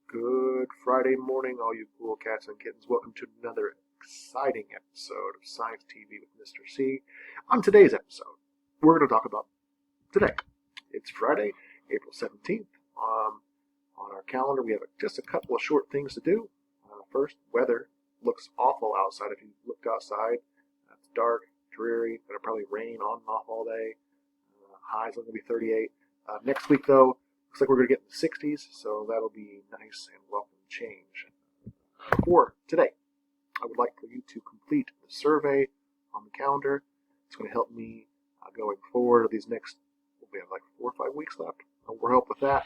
Good Friday morning, all you cool cats and kittens. Welcome to another exciting episode of Science TV with Mr. C. On today's episode, we're going to talk about today. It's Friday, April 17th. On our calendar, we have just a couple of short things to do. First, weather looks awful outside. If you looked outside, it's dark, dreary. It'll probably rain on and off all day. High's only going to be 38. Next week, though, looks like we're going to get in the 60s, so that'll be nice and welcome change. For today, I would like for you to complete the survey on the calendar. It's going to help me going forward these next, we have like 4 or 5 weeks left. We'll help with that.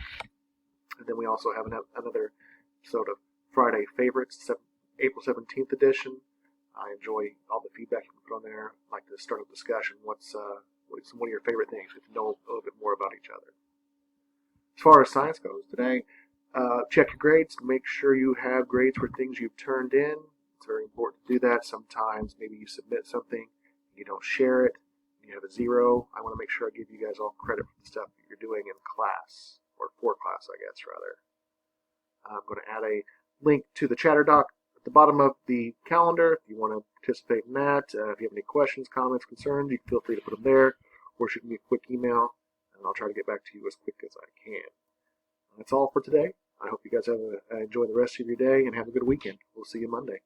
And then we also have another episode of Friday Favorites, April 17th edition. I enjoy all the feedback you can put on there. I like to start a discussion. What's one of your favorite things? Get to know a little bit more about each other. As far as science goes, today, check your grades. Make sure you have grades for things you've turned in. It's very important to do that. Sometimes maybe you submit something, you don't share it, you have a 0. I want to make sure I give you guys all credit for the stuff that you're doing in class, or for class, I guess, rather. I'm going to add a link to the chatter doc at the bottom of the calendar if you want to participate in that. If you have any questions, comments, concerns, you can feel free to put them there, or shoot me a quick email, and I'll try to get back to you as quick as I can. That's all for today. I hope you guys enjoy the rest of your day and have a good weekend. We'll see you Monday.